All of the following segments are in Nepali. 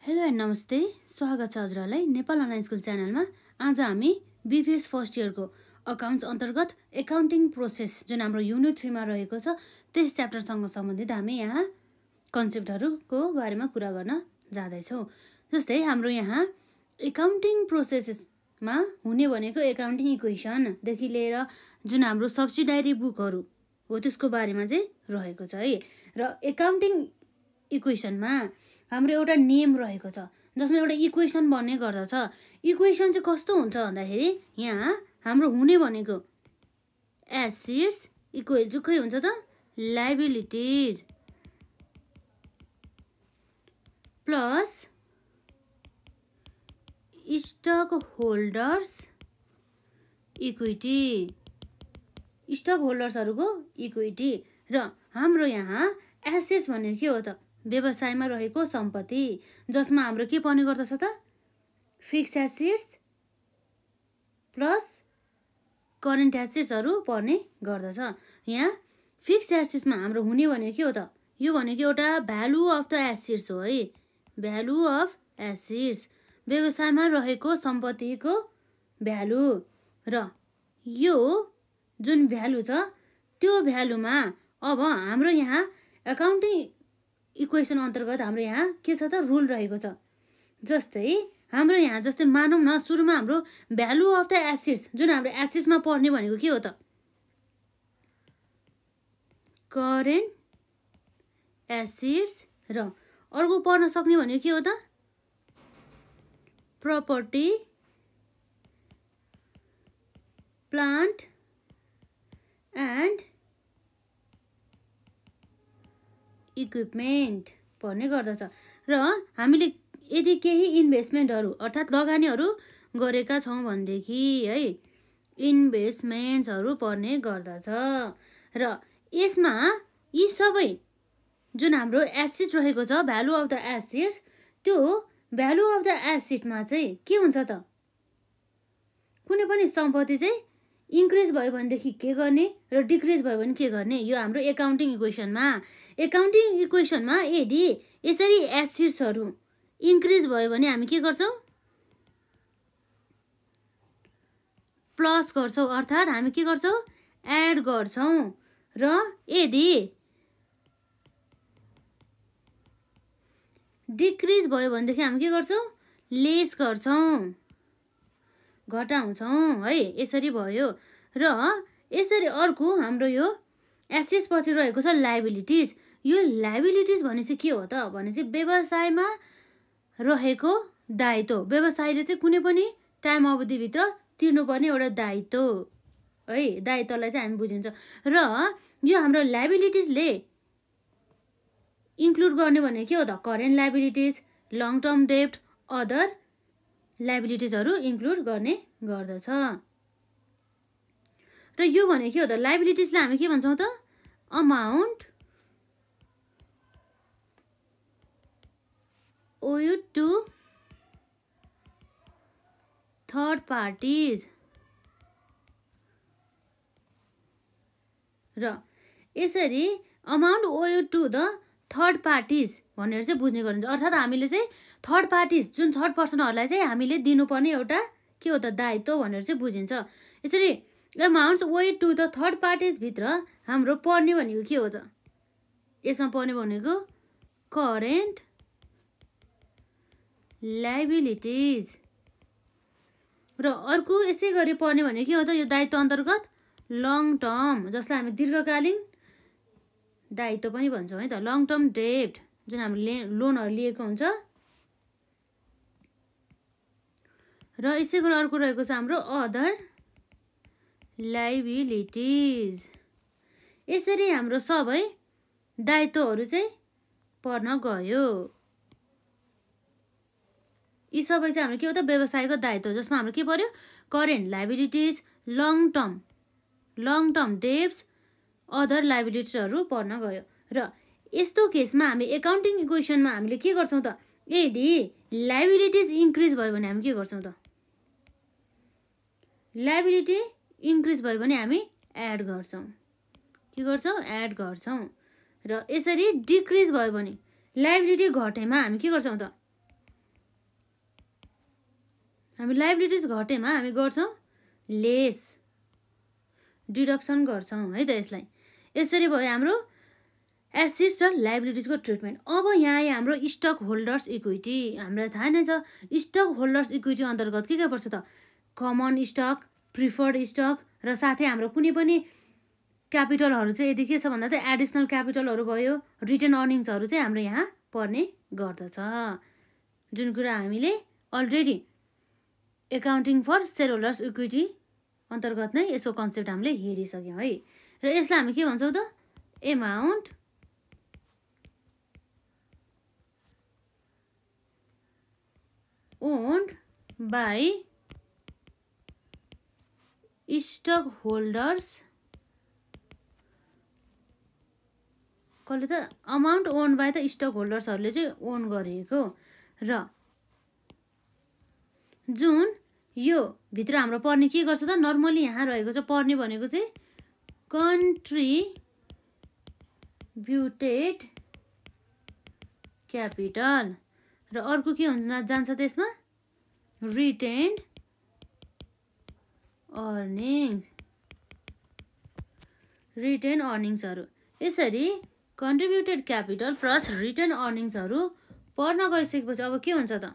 हेलो एन्ड नमस्ते, स्वागत छ हजुरहरूलाई नेपाल अनलाइन स्कुल च्यानलमा। आज हामी बीपीएस फर्स्ट इयरको अकाउन्ट्स अन्तर्गत एकाउन्टिङ प्रोसेस जुन हाम्रो युनिट 3 मा रहेको छ त्यस च्याप्टरसँग सम्बन्धित हामी यहाँ कन्सेप्टहरूको बारेमा कुरा गर्न जाँदैछौँ। जस्तै हाम्रो यहाँ एकाउन्टिङ प्रोसेसमा हुने भनेको एकाउन्टिङ इक्वेसनदेखि लिएर जुन हाम्रो सब्सिडायरी बुकहरू हो त्यसको बारेमा चाहिँ रहेको छ है। र एकाउन्टिङ इक्वेसनमा हाम्रो एउटा नेम रहेको छ जसमा एउटा इक्वेसन बन्ने गर्दछ। इक्वेसन चाहिँ कस्तो हुन्छ भन्दाखेरि यहाँ हाम्रो हुने भनेको एसेट्स इक्वल टु के हुन्छ त liabilities plus stockholders equity, stock होल्डर्सहरूको इक्विटी। र हाम्रो यहाँ एसेट्स भनेको के हो त व्यवसायमा रहेको सम्पत्ति जसमा हाम्रो के पर्ने गर्दछ त फिक्स एसेट्स प्लस करेन्ट एसेट्सहरू पर्ने गर्दछ। यहाँ फिक्स एसेट्समा हाम्रो हुने भनेको के हो त यो भनेको एउटा भ्यालु अफ द एसेट्स हो है। भ्यालु अफ एसेट्स व्यवसायमा रहेको सम्पत्तिको भ्यालु। र यो जुन भ्यालु छ त्यो भ्यालुमा अब हाम्रो यहाँ एकाउन्टिङ इक्वेसन अन्तर्गत हाम्रो यहाँ के छ त रुल रहेको छ। जस्तै हाम्रो यहाँ जस्तै मानौँ न सुरुमा हाम्रो भ्यालु अफ द एसेट्स जुन हाम्रो एसेट्समा पर्ने भनेको के हो त करेन्ट एसेट्स र अर्को पर्न सक्ने भनेको के हो त प्रपर्टी प्लान्ट एन्ड इक्विपमेन्ट पर्ने गर्दछ। र हामीले यदि केही इन्भेस्टमेन्टहरू अर्थात् लगानीहरू गरेका छौँ भनेदेखि है इन्भेस्टमेन्ट्सहरू पर्ने गर्दछ। र यसमा यी सबै जुन हाम्रो एसेट रहेको छ भ्यालु अफ द एसेट्स त्यो भ्यालु अफ द एसेटमा चाहिँ के हुन्छ त कुनै पनि सम्पत्ति चाहिँ इन्क्रिज भयो भनेदेखि के गर्ने र डिक्रिज भयो भने के गर्ने यो हाम्रो एकाउन्टिङ इक्वेसनमा यदि यसरी एसेट्सहरू इन्क्रिज भयो भने हामी के गर्छौँ प्लस गर्छौँ अर्थात् हामी के गर्छौँ एड गर्छौँ। र यदि डिक्रिज भयो भनेदेखि हामी के गर्छौँ लेस गर्छौँ घटाउँछौँ है। यसरी भयो। र यसरी अर्को हाम्रो यो एसेट्स पछि रहेको छ लायबिलिटिज। यो लायबिलिटिज भने चाहिँ के हो त भने चाहिँ व्यवसायमा रहेको दायित्व। व्यवसायले चाहिँ कुनै पनि टाइम अवधिभित्र तिर्नुपर्ने एउटा दायित्व है। दायित्वलाई चाहिँ हामी बुझिन्छ। र यो हाम्रो लायबिलिटिजले इन्क्लुड गर्ने भने के हो त करेन्ट लायबिलिटिज लङ टर्म डेब्ट अदर लायबिलिटिजहरू इन्क्लुड गर्ने गर्दछ। र यो भने के हो त लायबिलिटिजलाई हामी के भन्छौँ त amount owed to third parties। र यसरी amount owed to the third parties भनेर चाहिँ बुझ्ने गरिन्छ। अर्थात् हामीले चाहिँ थर्ड पार्टिज जुन थर्ड पर्सनहरूलाई चाहिँ हामीले दिनुपर्ने एउटा के हो त दायित्व भनेर चाहिँ बुझिन्छ। यसरी amounts owed to the third पार्टिजभित्र हाम्रो पर्ने भनेको के हो त यसमा पर्ने भनेको करेन्ट लायबिलिटिज। र अर्को यसै गरी पर्ने भनेको के हो त यो दायित्व अन्तर्गत लङ टर्म जसलाई हामी दीर्घकालीन दायित्व पनि भन्छौँ है त लङ टर्म डेब्ट जुन हामीले लोनहरू लिएको हुन्छ। र यसै गरी अर्को रहेको छ हाम्रो अदर लायबिलिटिज। यसरी हाम्रो सबै दायित्वहरू चाहिँ पर्न गयो। यी सबै चाहिँ हाम्रो के हो त व्यवसायको दायित्व जसमा हाम्रो के पर्यो current liabilities long term debts other लायबिलिटिजहरू पर्न गयो। र यस्तो केसमा हामी एकाउन्टिङ इक्वेसनमा हामीले के गर्छौँ त यदि लायबिलिटिज इन्क्रिज भयो भने हामी के गर्छौँ त लायबिलिटी इन्क्रिज भयो भने हामी एड गर्छौँ के गर्छौँ एड गर्छौँ। र यसरी डिक्रिज भयो भने लायबिलिटी घटेमा हामी के गर्छौँ त हामी लाइबिलिटिज घटेमा हामी गर्छौँ लेस डिडक्सन गर्छौँ है त यसलाई। यसरी भयो हाम्रो एसेट्स र लाइबिलिटिजको ट्रिटमेन्ट। अब यहाँ हाम्रो स्टक होल्डर्स इक्विटी। हामीलाई थाहा नै छ स्टक होल्डर्स इक्विटी अन्तर्गत के पर्छ त कमन स्टक, प्रिफर्ड स्टक र साथै हाम्रो कुनै पनि क्यापिटलहरू चाहिँ यदि के छ भन्दा चाहिँ एडिसनल क्यापिटलहरू भयो, रिटेन अर्निङ्सहरू चाहिँ हाम्रो यहाँ पर्ने गर्दछ, जुन कुरा हामीले already accounting for shareholders equity अन्तर्गत नै यसको कन्सेप्ट हामीले हेरिसक्यौँ है। र यसलाई हामी के भन्छौँ त amount owned by stockholders. कसले त अमाउन्ट ओन्ड बाई त स्टक होल्डर्सहरूले चाहिँ ओन गरेको र जुन यो भित्र हाम्रो पर्ने के गर्छ त नर्मली यहाँ रहेको छ पर्ने भनेको चाहिँ कन्ट्रिब्युटेड क्यापिटल र अर्को के हुन जान्छ त्यसमा रिटेन्ड अर्निङ्सहरू। यसरी कन्ट्रिब्युटेड क्यापिटल प्लस रिटेन अर्निङ्सहरू पर्न गइसकेपछि अब के हुन्छ त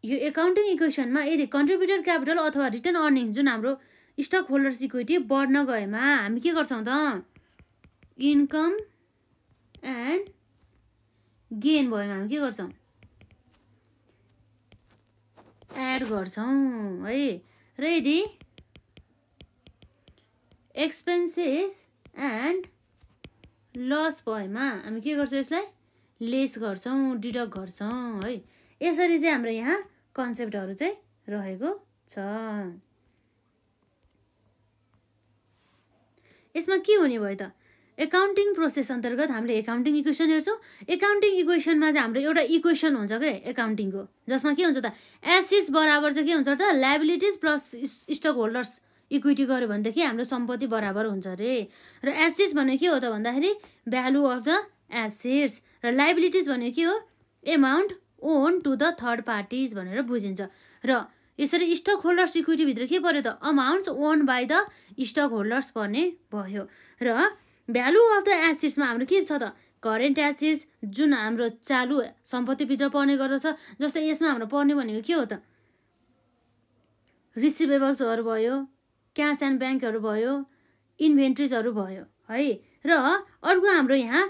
यो एकाउन्टिङ इक्वेसनमा यदि कन्ट्रिब्युटेड क्यापिटल अथवा रिटेन अर्निङ्स जुन हाम्रो स्टक होल्डर्स इक्विटी बढ्न गएमा हामी के गर्छौँ त इन्कम एन्ड गेन भएमा हामी के गर्छौँ एड गर्छौँ है। र यदि एक्सपेन्सेस एन्ड लस भएमा हामी के गर्छौँ यसलाई लेस गर्छौँ डिडक्ट गर्छौँ है। यसरी चाहिँ हाम्रो यहाँ कन्सेप्टहरू चाहिँ रहेको छ। यसमा के हुने भयो त एकाउन्टिङ प्रोसेस अन्तर्गत हामीले एकाउन्टिङ इक्वेसन हेर्छौँ। एकाउन्टिङ इक्वेसनमा चाहिँ हाम्रो एउटा इक्वेसन हुन्छ क्या एकाउन्टिङको, जसमा के हुन्छ त एसेट्स बराबर चाहिँ के हुन्छ त liabilities plus stockholders equity गऱ्यो भनेदेखि हाम्रो सम्पत्ति बराबर हुन्छ अरे। र एसेट्स भनेको के हो त भन्दाखेरि भ्यालु अफ द एसेट्स र लाइबिलिटिज भनेको के हो amount own to the third parties भनेर बुझिन्छ। र यसरी स्टक होल्डर्स इक्विटीभित्र के पर्यो त amounts own by the stockholders पर्ने भयो। र भ्यालु अफ द एसेट्समा हाम्रो के छ त करेन्ट एसेट्स जुन हाम्रो चालु सम्पत्तिभित्र पर्ने गर्दछ। जस्तै यसमा हाम्रो पर्ने भनेको के हो त रिसिभेबल्सहरू भयो, क्यास एन्ड ब्याङ्कहरू भयो, इन्भेन्ट्रिजहरू भयो है। र अर्को हाम्रो यहाँ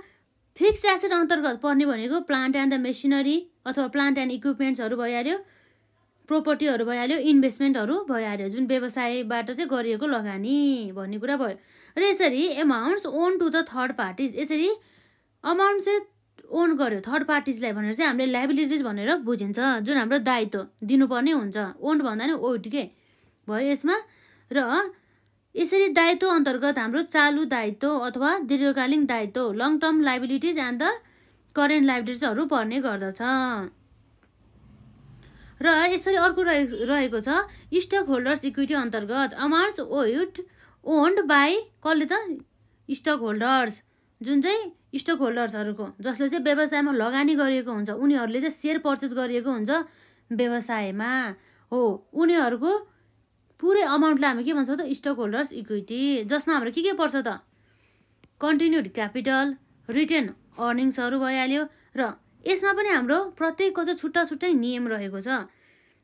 फिक्स एसेट अन्तर्गत पर्ने भनेको प्लान्ट एन्ड द मेसिनरी अथवा प्लान्ट एन्ड इक्विपमेन्ट्सहरू भइहाल्यो, प्रोपर्टीहरू भइहाल्यो, इन्भेस्टमेन्टहरू भइहाल्यो जुन व्यवसायबाट चाहिँ गरिएको लगानी भन्ने कुरा भयो। र यसरी amounts own to the third parties, यसरी अमाउन्ट चाहिँ ओन गर्यो थर्ड पार्टिजलाई भनेर चाहिँ हामीले लाइबिलिटिज भनेर बुझिन्छ, जुन हाम्रो दायित्व दिनुपर्ने हुन्छ। ओन भन्दा नि ओड के भयो यसमा। र यसरी दायित्व अन्तर्गत हाम्रो चालु दायित्व अथवा दीर्घकालीन दायित्व long term liabilities and the current लाइबिलिटिजहरू पर्ने गर्दछ। र यसरी अर्को रहेको छ स्टक होल्डर्स इक्विटी अन्तर्गत अमाउन्ट्स ओन्ड बाई कसले त स्टक होल्डर्स, जुन चाहिँ स्टक होल्डर्सहरूको जसले चाहिँ व्यवसायमा लगानी गरिएको हुन्छ, उनीहरूले चाहिँ सेयर पर्चेस गरिएको हुन्छ व्यवसायमा हो, उनीहरूको पुरै अमाउन्टलाई हामी के भन्छौँ त स्टक होल्डर्स इक्विटी, जसमा हाम्रो के पर्छ त कन्टिन्युड क्यापिटल, रिटेन अर्निङ्सहरू भइहाल्यो। र यसमा पनि हाम्रो प्रत्येकको चाहिँ छुट्टा छुट्टै नियम रहेको छ।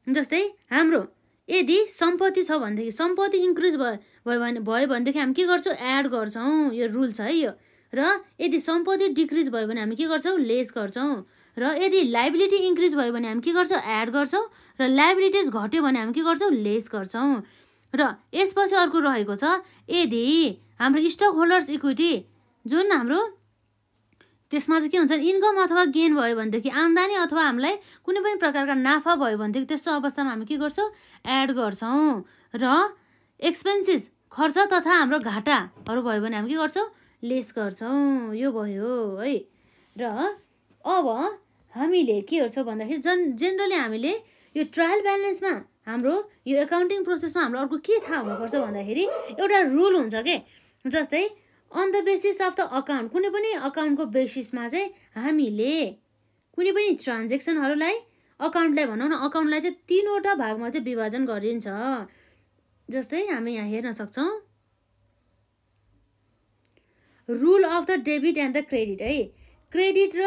जस्तै हाम्रो यदि सम्पत्ति छ भनेदेखि सम्पत्ति इन्क्रिज भयो भनेदेखि हामी के गर्छौँ एड गर्छौँ, यो रुल छ है यो। र यदि सम्पत्ति डिक्रिज भयो भने हामी के गर्छौँ लेस गर्छौँ। र यदि लाइबिलिटी इन्क्रिज भयो भने हामी के गर्छौँ एड गर्छौँ। र लाइबिलिटिज घट्यो भने हामी के गर्छौँ लेस गर्छौँ। र यसपछि अर्को रहेको छ यदि हाम्रो स्टक होल्डर्स इक्विटी जुन हाम्रो त्यसमा चाहिँ के हुन्छ इन्कम अथवा गेन भयो भनेदेखि आम्दानी अथवा हामीलाई कुनै पनि प्रकारका नाफा भयो भनेदेखि त्यस्तो अवस्थामा हामी के गर्छौँ एड गर्छौँ। र एक्सपेन्सेस खर्च तथा हाम्रो घाटाहरू भयो भने हामी के गर्छौँ लेस गर्छौँ। यो भयो है। र अब हामीले के गर्छौँ भन्दाखेरि जेनरली हामीले यो ट्रायल ब्यालेन्समा हाम्रो यो एकाउन्टिङ प्रोसेसमा हाम्रो अर्को के थाहा हुनुपर्छ भन्दाखेरि एउटा रुल हुन्छ के, जस्तै on the basis of the account, कुनै पनि अकाउन्टको बेसिसमा चाहिँ हामीले कुनै पनि ट्रान्जेक्सनहरूलाई अकाउन्टलाई भनौँ न, अकाउन्टलाई चाहिँ 3वटा भागमा चाहिँ विभाजन गरिन्छ। जस्तै हामी यहाँ हेर्न सक्छौँ rule of the debit and the credit है। क्रेडिट र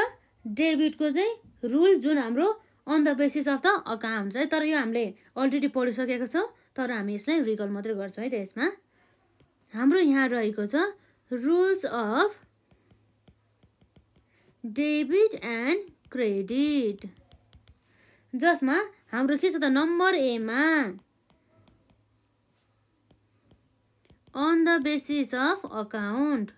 डेबिटको चाहिँ रुल जुन हाम्रो on the basis of the account है। तर यो हामीले अलरेडी पढिसकेको छौँ, तर हामी यसलाई रिकल मात्रै गर्छौँ है त। यसमा हाम्रो यहाँ रहेको छ rules of debit and credit, जसमा हाम्रो के छ त नम्बर ए मा on the basis of account,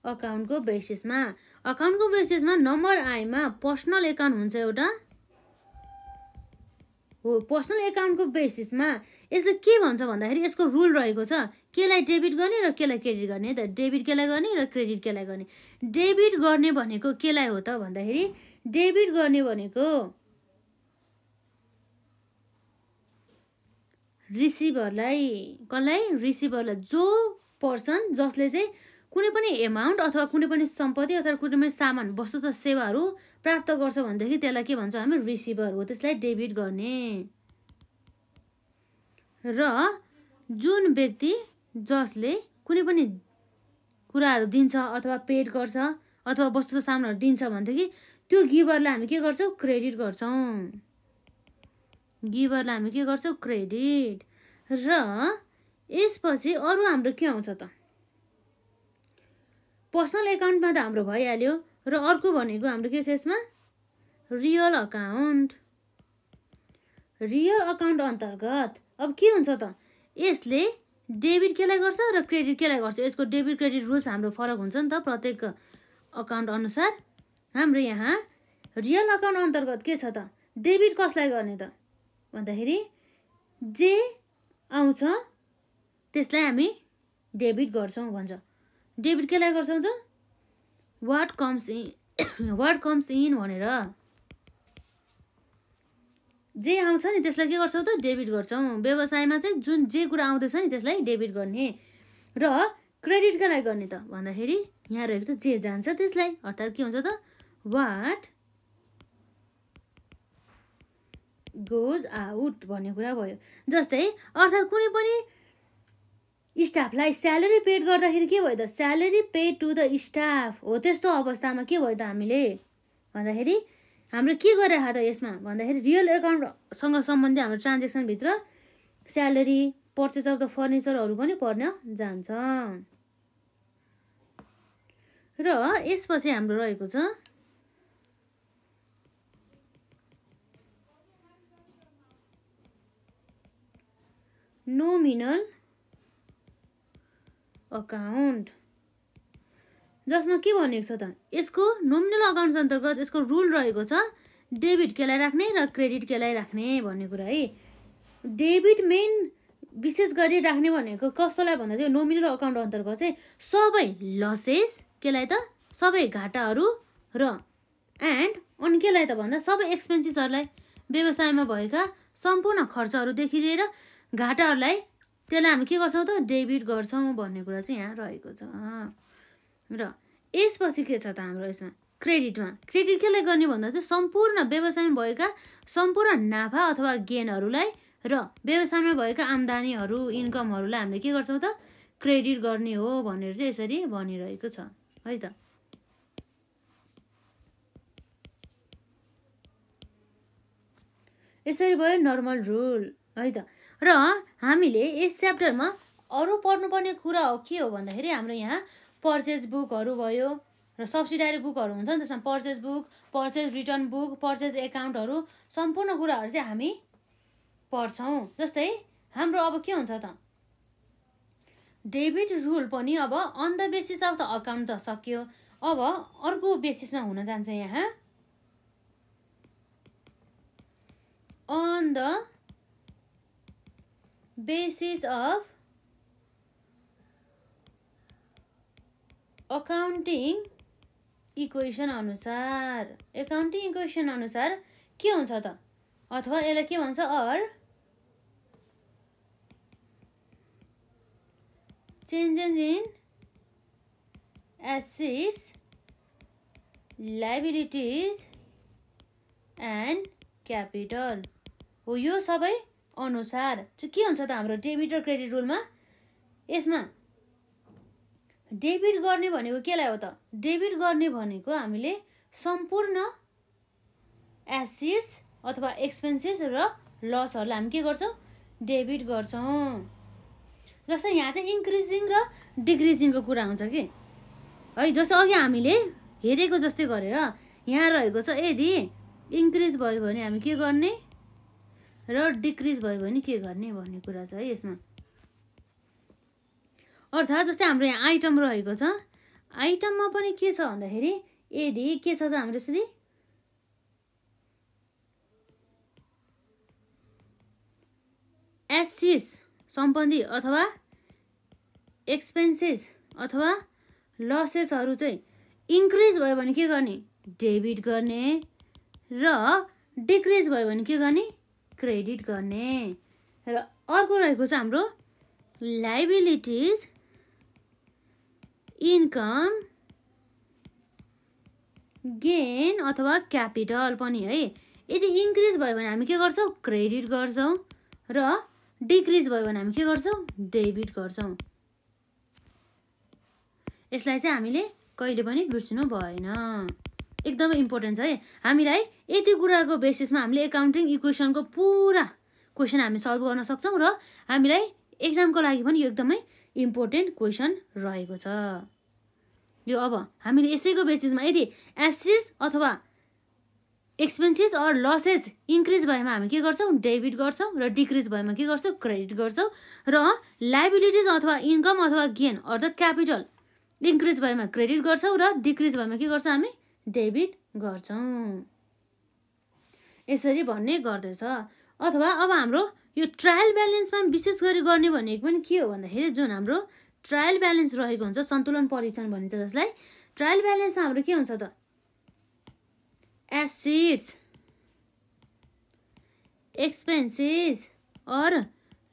अकाउन्टको बेसिसमा नम्बर आईमा पर्सनल एकाउन्ट हुन्छ एउटा हो। पर्सनल एकाउन्टको बेसिसमा यसले के भन्छ भन्दाखेरि यसको रुल रहेको छ केलाई डेबिट गर्ने र केलाई क्रेडिट गर्ने त। डेबिट केलाई गर्ने र क्रेडिट केलाई गर्ने। डेबिट गर्ने भनेको केलाई हो त भन्दाखेरि डेबिट गर्ने भनेको रिसिभरलाई, कसलाई? रिसिभरलाई। जो पर्सन जसले चाहिँ कुनै पनि एमाउन्ट अथवा कुनै पनि सम्पत्ति अथवा कुनै पनि सामान वस्तु तथा सेवाहरू प्राप्त गर्छ भनेदेखि त्यसलाई के भन्छ हामी? रिसिभर हो, त्यसलाई डेबिट गर्ने। र जुन व्यक्ति जसले कुनै पनि कुराहरू दिन्छ अथवा पेड गर्छ अथवा वस्तु तथा सामानहरू दिन्छ भनेदेखि त्यो गिभरलाई हामी के गर्छौँ? क्रेडिट गर्छौँ। गिभरलाई हामी के गर्छौँ? क्रेडिट। र यसपछि अरू हाम्रो के आउँछ त? पर्सनल एकाउन्टमा त हाम्रो भइहाल्यो। र अर्को भनेको हाम्रो के छ यसमा? Real account. रियल अकाउन्ट अन्तर्गत अब के हुन्छ त? यसले डेबिट केलाई गर्छ र क्रेडिट केलाई गर्छ? यसको डेबिट क्रेडिट रुल्स हाम्रो फरक हुन्छ नि त प्रत्येक अकाउन्ट अनुसार। हाम्रो यहाँ रियल अकाउन्ट अन्तर्गत के छ त? डेबिट कसलाई गर्ने त भन्दाखेरि जे आउँछ त्यसलाई हामी डेबिट गर्छौँ भन्छ। डेबिट केलाई गर्छौँ त? वाट कम्स इन भनेर जे आउँछ नि त्यसलाई के गर्छौँ त? डेबिट गर्छौँ। व्यवसायमा चाहिँ जुन जे कुरा आउँदैछ नि त्यसलाई डेबिट गर्ने। र क्रेडिट केलाई गर्ने त भन्दाखेरि यहाँ रहेको त जे जान्छ त्यसलाई, अर्थात् के हुन्छ त? वाट गोज आउट भन्ने कुरा भयो। जस्तै अर्थात् कुनै पनि स्टाफलाई स्यालेरी पेड गर्दाखेरि के भयो त? Salary paid to the staff हो। त्यस्तो अवस्थामा के भयो त हामीले भन्दाखेरि हाम्रो के गरेर त यसमा भन्दाखेरि रियल एकाउन्टसँग सम्बन्धी हाम्रो ट्रान्जेक्सनभित्र स्यालेरी, पर्चेज अफ द फर्निचरहरू पनि पर्न जान्छ। र यसपछि हाम्रो रहेको छ नोमिनल अकाउन्ट, जसमा के भनेको छ त? यसको नोमिनल अकाउन्ट अन्तर्गत यसको रुल रहेको छ डेबिट केलाई राख्ने र क्रेडिट केलाई राख्ने भन्ने कुरा है। डेबिट मेन विशेष गरी राख्ने भनेको कस्तोलाई भन्दा चाहिँ नोमिनल अकाउन्ट अन्तर्गत चाहिँ सबै लसेस केलाई त? सबै घाटाहरू र एन्ड अनि केलाई त भन्दा सबै एक्सपेन्सेसहरूलाई, व्यवसायमा भएका सम्पूर्ण खर्चहरूदेखि लिएर घाटाहरूलाई त्यसलाई हामी के गर्छौँ त? डेबिट गर्छौँ भन्ने कुरा चाहिँ यहाँ रहेको छ। र यसपछि के छ त हाम्रो यसमा? क्रेडिटमा क्रेडिट केलाई गर्ने भन्दा चाहिँ सम्पूर्ण व्यवसायमा भएका सम्पूर्ण नाफा अथवा गेनहरूलाई र व्यवसायमा भएका आम्दानीहरू, इन्कमहरूलाई हामीले के गर्छौँ त? क्रेडिट गर्ने हो भनेर चाहिँ यसरी भनिरहेको छ है त। यसरी भयो नर्मल रुल है त। र हामीले यस च्याप्टरमा अरू पढ्नुपर्ने कुरा हो के हो भन्दाखेरि हाम्रो यहाँ पर्चेज बुकहरू भयो र सब्सिडारी बुकहरू हुन्छ नि, त्यसमा purchase book, purchase return book, purchase एकाउन्टहरू सम्पूर्ण कुराहरू चाहिँ हामी पढ्छौँ। जस्तै हाम्रो अब के हुन्छ त? डेबिट रुल पनि अब on the basis of the account त सक्यो। अब अर्को बेसिसमा हुन जान्छ यहाँ on the basis of accounting equation अनुसार, accounting equation अनुसार के हुन्छ त? अथवा यसलाई के भन्छ? or changes in assets, liabilities and capital हो। यो सबै अनुसार चाहिँ के हुन्छ त हाम्रो डेबिट र क्रेडिट रुलमा? यसमा डेबिट गर्ने भनेको केलाई हो त? डेबिट गर्ने भनेको हामीले सम्पूर्ण एसेट्स अथवा एक्सपेन्सेस र लसहरूलाई हामी के गर्छौँ? डेबिट गर्छौँ। जस्तै यहाँ चाहिँ इन्क्रिजिङ र डिक्रिजिङको कुरा हुन्छ कि है। जस्तो अघि हामीले हेरेको जस्तै गरेर यहाँ रहेको छ, यदि इन्क्रिज भयो भने हामी के गर्ने र डिक्रिज भयो भने के गर्ने भन्ने कुरा छ है यसमा। अर्थात् जस्तै हाम्रो यहाँ आइटम रहेको छ, आइटममा पनि के छ भन्दाखेरि यदि के छ त हाम्रो यसरी एसेट्स सम्पत्ति अथवा एक्सपेन्सेस अथवा लसेसहरू चाहिँ इन्क्रिज भयो भने के गर्ने? डेबिट गर्ने र डिक्रिज भयो भने के गर्ने? क्रेडिट गर्ने। र अर्को रहेको छ हाम्रो लाइबिलिटिज इन्कम गेन अथवा क्यापिटल पनि है। यदि इन्क्रिज भयो भने हामी के गर्छौँ? क्रेडिट गर्छौँ र डिक्रिज भयो भने हामी के गर्छौँ? डेबिट गर्छौँ। यसलाई चाहिँ हामीले कहिले पनि बिर्सिनु भएन, एकदमै इम्पोर्टेन्ट छ है। हामीलाई यति कुराको बेसिसमा हामीले एकाउन्टिङ इक्वेसनको पुरा क्वेसन हामी सल्भ गर्न सक्छौँ र हामीलाई एक्जामको लागि पनि यो एकदमै इम्पोर्टेन्ट क्वेसन रहेको छ यो। अब हामीले यसैको बेसिसमा यदि एसेट्स अथवा एक्सपेन्सेस अर लसेस इन्क्रिज भएमा हामी के गर्छौँ? डेबिट गर्छौँ र डिक्रिज भएमा के गर्छौँ? क्रेडिट गर्छौँ। र लाइबिलिटिज अथवा इन्कम अथवा गेन अर्थात् क्यापिटल इन्क्रिज भएमा क्रेडिट गर्छौँ र डिक्रिज भएमा के गर्छौँ? हामी डेबिट गर्छौँ। यसरी भन्ने गर्दछ। अथवा अब हाम्रो यो ट्रायल ब्यालेन्समा विशेष गरी गर्ने भनेको पनि के हो भन्दाखेरि जुन हाम्रो ट्रायल ब्यालेन्स रहेको हुन्छ, सन्तुलन परीक्षण भनिन्छ जसलाई। ट्रायल ब्यालेन्समा हाम्रो के हुन्छ त? एसेट्स एक्सपेन्सेस अर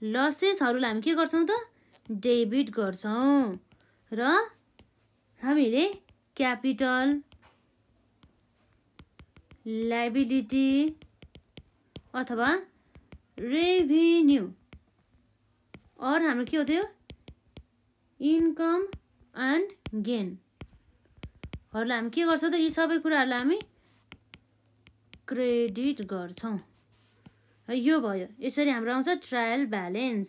लसेसहरूलाई हामी के गर्छौँ त? डेबिट गर्छौँ र हामीले क्यापिटल लाइबिलिटी अथवा रेभिन्यू और हाम्रो के हो त्यो? इन्कम एन्ड गेनहरूलाई हामी के गर्छौँ त? यी सबै कुराहरूलाई हामी क्रेडिट गर्छौँ। यो भयो। यसरी हाम्रो आउँछ ट्रायल ब्यालेन्स।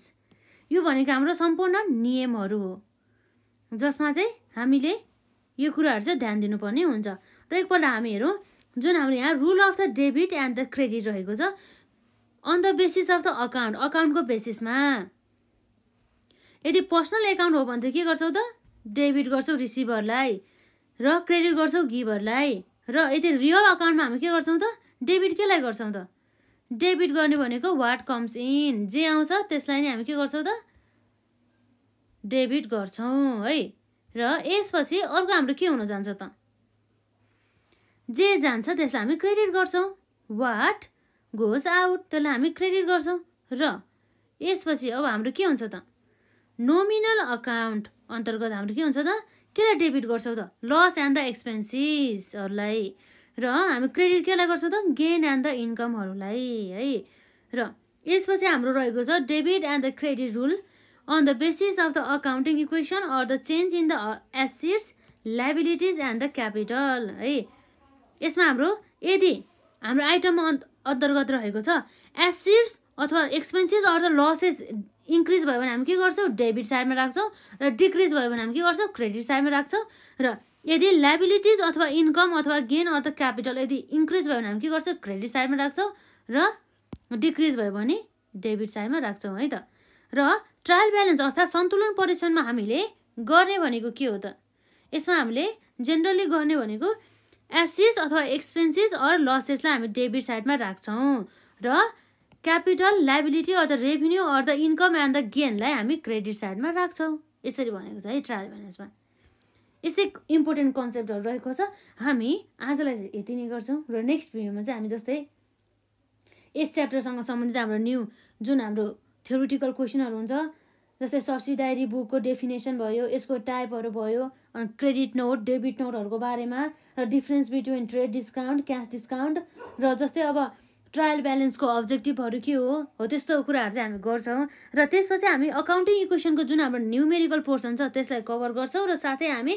यो भनेको हाम्रो सम्पूर्ण नियमहरू हो जसमा चाहिँ हामीले यो कुराहरू चाहिँ ध्यान दिनुपर्ने हुन्छ। र एकपल्ट हामी हेरौँ जुन हाम्रो यहाँ rule of the debit and the credit रहेको छ on the basis of the account, अकाउन्टको बेसिसमा। यदि पर्सनल एकाउन्ट हो भने त के गर्छौँ त? डेबिट गर्छौँ रिसिभरलाई र क्रेडिट गर्छौँ गिभरलाई। र यदि रियल अकाउन्टमा हामी के गर्छौँ त? डेबिट केलाई गर्छौँ त? डेबिट गर्ने भनेको वाट कम्स इन, जे आउँछ त्यसलाई नै हामी के गर्छौँ त? डेबिट गर्छौँ है। र यसपछि अर्को हाम्रो के हुन जान्छ त? जे जान्छ त्यसलाई हामी क्रेडिट गर्छौँ। वाट गोज आउट त्यसलाई हामी क्रेडिट गर्छौँ। र यसपछि अब हाम्रो के हुन्छ त? नोमिनल अकाउन्ट अन्तर्गत हाम्रो के हुन्छ त? केलाई डेबिट गर्छौँ त? लस एन्ड द एक्सपेन्सेसहरूलाई। र हामी क्रेडिट केलाई गर्छौँ त? गेन एन्ड द इन्कमहरूलाई है। र यसपछि हाम्रो रहेको छ debit and the credit rule on the basis of the accounting equation or the change in the assets liabilities and the capital है। यसमा हाम्रो यदि हाम्रो आइटममा अन्तर्गत रहेको छ एसेट्स अथवा expenses or the losses increase भयो भने हामी के गर्छौँ? डेबिट साइडमा राख्छौँ। र डिक्रिज भयो भने हामी के गर्छौँ? क्रेडिट साइडमा राख्छौँ। र यदि लाइबिलिटिज अथवा इन्कम अथवा गेन अर द क्यापिटल यदि इन्क्रिज भयो भने हामी के गर्छौँ? क्रेडिट साइडमा राख्छौँ। र डिक्रिज भयो भने डेबिट साइडमा राख्छौँ है त। र ट्रायल ब्यालेन्स अर्थात् सन्तुलन परीक्षणमा हामीले गर्ने भनेको के हो त? यसमा हामीले जेनरली गर्ने भनेको एसेट्स अथवा एक्सपेन्सेस अर लसेसलाई हामी डेबिट साइडमा राख्छौँ र capital liability or the revenue or the income and the गेनलाई हामी क्रेडिट साइडमा राख्छौँ। यसरी भनेको छ है ट्रायल ब्यालेन्समा। यस्तै इम्पोर्टेन्ट कन्सेप्टहरू रहेको छ। हामी आजलाई यति नै गर्छौँ र नेक्स्ट भिडियोमा चाहिँ हामी जस्तै यस च्याप्टरसँग सम्बन्धित हाम्रो न्यू जुन हाम्रो थ्योरिटिकल क्वेसनहरू हुन्छ जस्तै सब्सिडायरी बुकको डेफिनेसन भयो, यसको टाइपहरू भयो, अनि क्रेडिट नोट डेबिट नोटहरूको बारेमा र difference between trade discount cash discount र जस्तै अब ट्रायल ब्यालेन्सको अब्जेक्टिभहरू के हो त्यस्तो कुराहरू चाहिँ हामी गर्छौँ र त्यसपछि हामी अकाउन्टिङ इक्वेसनको जुन हाम्रो न्युमेरिकल पोर्सन छ त्यसलाई कभर गर्छौँ र साथै हामी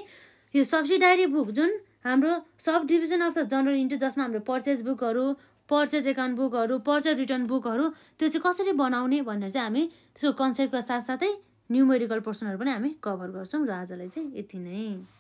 यो सब्सिडारी बुक जुन हाम्रो sub division of the general entry जसमा हाम्रो पर्चेज बुकहरू पर्चेज एकाउन्ट बुकहरू पर्चेज रिटर्न बुकहरू त्यो चाहिँ कसरी बनाउने भनेर चाहिँ हामी त्यसको कन्सेप्टका साथसाथै न्युमेरिकल पोर्सनहरू पनि हामी कभर गर्छौँ र आजलाई चाहिँ यति नै।